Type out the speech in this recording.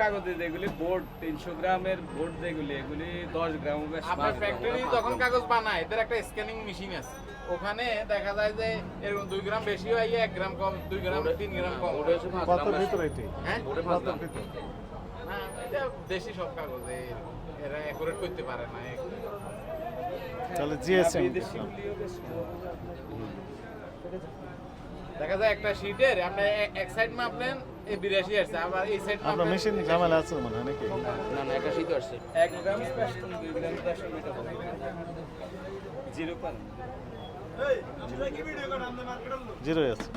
কাগজে যেগুলি বোর্ড 300 গ্রামের বোর্ড যেগুলি এগুলি 10 গ্রাম বেশ। আপনার ফ্যাক্টরি যখন কাগজ বানায় এদের একটা স্ক্যানিং মেশিন আছে, ওখানে দেখা যায় যে এরকম 2 গ্রাম বেশি হয়, 1 গ্রাম কম, 2 গ্রাম 3 গ্রাম কম। ওটা হচ্ছে 5 কত গ্রাম। ভিতরে এটি হ্যাঁ, কত ভিতরে না এটা দেশি সব কাগজে এরা অ্যাকুরেট করতে পারে না। তাহলে জিএসএম বিদেশিগুলিও বেশ দেখা যায় একটা শীটের আপনি এক সাইড মাপলেন এই 82 আসছে, আবার এই সাইড আপনার মেশিন ঝামেলা আছে মনে হয় নাকি না না একটা শীত আসছে 1 গ্রাম স্পেশাল 2 গ্রাম 10 মিটার হবে। জিরো পান জিরো আছে